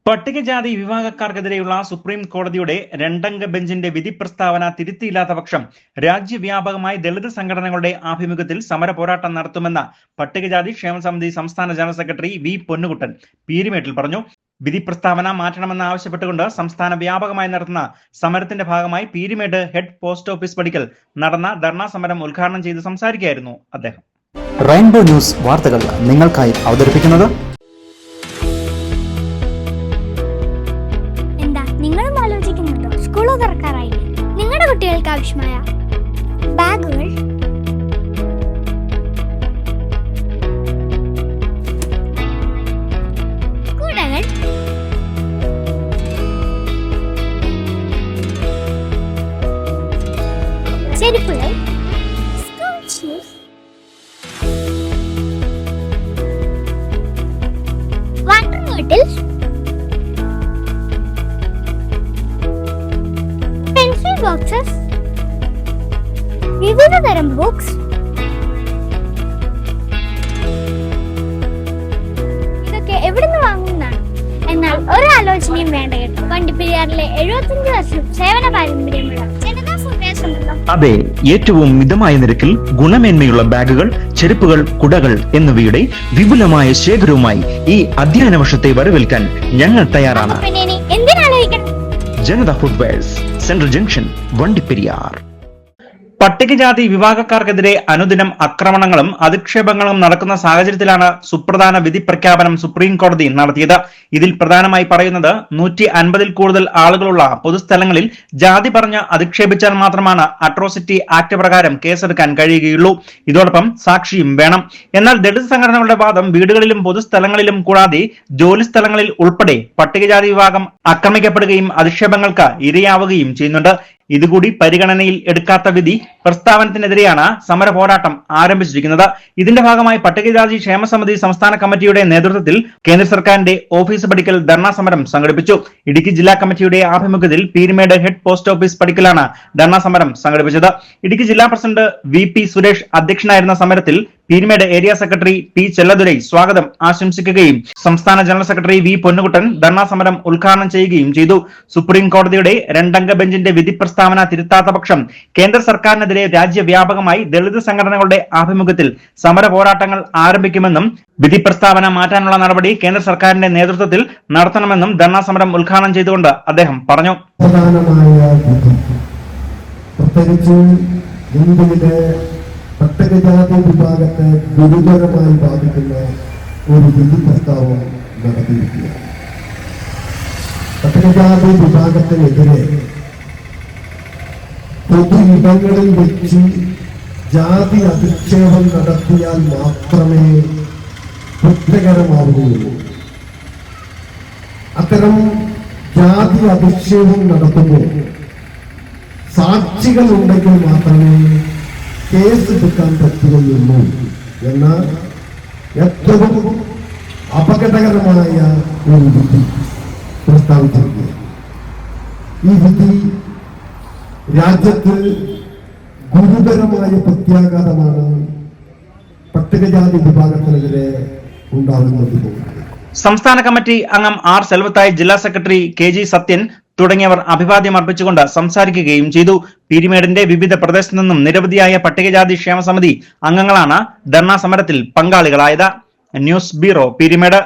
പട്ടികജാതി വിഭാഗക്കാർക്കെതിരെയുള്ള സുപ്രീം കോടതിയുടെ രണ്ടംഗ ബെഞ്ചിന്റെ വിധി പ്രസ്താവന തിരുത്തിയില്ലാത്ത പക്ഷം രാജ്യവ്യാപകമായി ദളിത് സംഘടനകളുടെ ആഭിമുഖ്യത്തിൽ സമര പോരാട്ടം നടത്തുമെന്ന് പട്ടികജാതി ക്ഷേമ സമിതി സംസ്ഥാന ജനറൽ സെക്രട്ടറി വി പൊന്നുകുട്ടൻ പീരുമേട്ടിൽ പറഞ്ഞു. വിധി പ്രസ്താവന മാറ്റണമെന്ന് ആവശ്യപ്പെട്ടുകൊണ്ട് സംസ്ഥാന വ്യാപകമായി നടത്തുന്ന സമരത്തിന്റെ ഭാഗമായി പീരുമേട് ഹെഡ് പോസ്റ്റ് ഓഫീസ് പടിക്കൽ നടന്ന ധർണാ സമരം ഉദ്ഘാടനം ചെയ്ത് സംസാരിക്കുകയായിരുന്നു അദ്ദേഹം. റെയിൻബോ ന്യൂസ് വാർത്തകൾ നിങ്ങൾക്കായി അവതരിപ്പിക്കുന്നത് നിങ്ങളും ആലോചിക്കുന്നുണ്ടോ? സ്കൂൾ തുറക്കാറായില്ലേ? നിങ്ങളുടെ കുട്ടികൾക്ക് ആവശ്യമായ ബാഗുകൾ, കുടകൾ, ചെരുപ്പുകൾ, school shoes, water bottles, boxes, വിവിധ തരം ബുക്സ്, ഇതൊക്കെ എവിടുന്ന് വാങ്ങുന്നതാണ്? എന്നാൽ ഒരാലോചനയും വേണ്ട കേട്ടോ. വണ്ടിപ്പെരിയാറിലെ 75 വർഷം സേവന പാരമ്പര്യമുള്ള ജനതാ ഫുഡ്വേഴ്സുണ്ടല്ലോ. അതെ, ഏറ്റവും മിതമായ നിരക്കിൽ ഗുണമേന്മയുള്ള ബാഗുകൾ, ചെരുപ്പുകൾ, കുടകൾ എന്നിവയുടെ വിപുലമായ ശേഖരവുമായി ഈ അധ്യയന വർഷത്തെ വരവേൽക്കാൻ ഞങ്ങൾ തയ്യാറാണ്. പിന്നെ ഇനി എന്തിനാലോചിക്കണം? ജനതാ ഫുഡ്വേഴ്സ്, സെൻട്രൽ ജംഗ്ഷൻ, വണ്ടിപ്പെരിയാർ. പട്ടികജാതി വിഭാഗക്കാർക്കെതിരെ അനുദിനം ആക്രമണങ്ങളും അധിക്ഷേപങ്ങളും നടക്കുന്ന സാഹചര്യത്തിലാണ് സുപ്രധാന വിധി പ്രഖ്യാപനം സുപ്രീം കോടതി നടത്തിയത്. ഇതിൽ പ്രധാനമായി പറയുന്നത് 150-ൽ കൂടുതൽ ആളുകളുള്ള പൊതുസ്ഥലങ്ങളിൽ ജാതി പറഞ്ഞ് അധിക്ഷേപിച്ചാൽ മാത്രമാണ് അട്രോസിറ്റി ആക്ട് പ്രകാരം കേസെടുക്കാൻ കഴിയുകയുള്ളൂ. ഇതോടൊപ്പം സാക്ഷിയും വേണം. എന്നാൽ ദളിത് സംഘടനകളുടെ വാദം വീടുകളിലും പൊതുസ്ഥലങ്ങളിലും കൂടാതെ ജോലി സ്ഥലങ്ങളിൽ ഉൾപ്പെടെ പട്ടികജാതി വിഭാഗം ആക്രമിക്കപ്പെടുകയും അധിക്ഷേപങ്ങൾക്ക് ഇരയാവുകയും ചെയ്യുന്നുണ്ട്. ഇതുകൂടി പരിഗണനയിൽ എടുക്കാത്ത വിധി പ്രസ്താവനത്തിനെതിരെയാണ് സമര പോരാട്ടം ആരംഭിച്ചിരിക്കുന്നത്. ഇതിന്റെ ഭാഗമായി പട്ടികജാതി ക്ഷേമ സമിതി സംസ്ഥാന കമ്മിറ്റിയുടെ നേതൃത്വത്തിൽ കേന്ദ്ര സർക്കാരിന്റെ ഓഫീസ് പടിക്കൽ ധർണാ സമരം സംഘടിപ്പിച്ചു. ഇടുക്കി ജില്ലാ കമ്മിറ്റിയുടെ ആഭിമുഖ്യത്തിൽ പീരുമേട് ഹെഡ് പോസ്റ്റ് ഓഫീസ് പടിക്കലാണ് ധർണാ സമരം സംഘടിപ്പിച്ചത്. ഇടുക്കി ജില്ലാ പ്രസിഡന്റ് VP സുരേഷ് അധ്യക്ഷനായിരുന്ന സമരത്തിൽ Peermade area secretary P Chelladurai സ്വാഗതം ആശംസിക്കുകയും സംസ്ഥാന ജനറൽ സെക്രട്ടറി വി പൊന്നുകുട്ടൻ ധർണാ സമരം ഉദ്ഘാടനം ചെയ്യുകയും ചെയ്തു. സുപ്രീം കോടതിയുടെ രണ്ടംഗ ബെഞ്ചിന്റെ വിധി പ്രസ്താവന തിരുത്താത്ത പക്ഷം കേന്ദ്ര സർക്കാരിനെതിരെ രാജ്യവ്യാപകമായി ദളിത് സംഘടനകളുടെ ആഭിമുഖ്യത്തിൽ സമര പോരാട്ടങ്ങൾ ആരംഭിക്കുമെന്നും വിധി പ്രസ്താവന മാറ്റാനുള്ള നടപടി കേന്ദ്ര സർക്കാരിന്റെ നേതൃത്വത്തിൽ നടത്തണമെന്നും ധർണാ സമരം ഉദ്ഘാടനം ചെയ്തുകൊണ്ട് അദ്ദേഹം പറഞ്ഞു. പട്ടികജാതി വിഭാഗത്തെ ഗുരുതരമായി ബാധിക്കുന്ന ഒരു വിധി പ്രസ്താവന നടത്തിയിരിക്കുക. പട്ടികജാതി വിഭാഗത്തിനെതിരെ പൊതു ഇടങ്ങളിൽ വെച്ച് ജാതി അധിക്ഷേപം നടത്തിയാൽ മാത്രമേ കുറ്റകരമാവുകയുള്ളൂ. അത്തരം ജാതി അധിക്ഷേപം നടത്തുമ്പോൾ സാക്ഷികൾ ഉണ്ടെങ്കിൽ മാത്രമേ കേസ് എടുക്കാൻ പറ്റുകയുള്ളൂ എന്ന ഏറ്റവും അപകടകരമായ ഒരു വിധി പ്രസ്താവിച്ചിരിക്കുക. ഈ വിധി രാജ്യത്ത് ഗുരുതരമായ പ്രത്യാഘാതമാണ് പട്ടികജാതി വിഭാഗത്തിനെതിരെ ഉണ്ടാകുന്നത്. സംസ്ഥാന കമ്മിറ്റി അംഗം R സെൽവത്തായി, ജില്ലാ സെക്രട്ടറി KG സത്യൻ തുടങ്ങിയവർ അഭിവാദ്യം അർപ്പിച്ചുകൊണ്ട് സംസാരിക്കുകയും ചെയ്തു. പീരുമേടിന്റെ വിവിധ പ്രദേശത്തു നിന്നും നിരവധിയായ പട്ടികജാതി ക്ഷേമ സമിതി അംഗങ്ങളാണ് ധർണാ സമരത്തിൽ പങ്കാളികളായത്. News bureau, Peermade.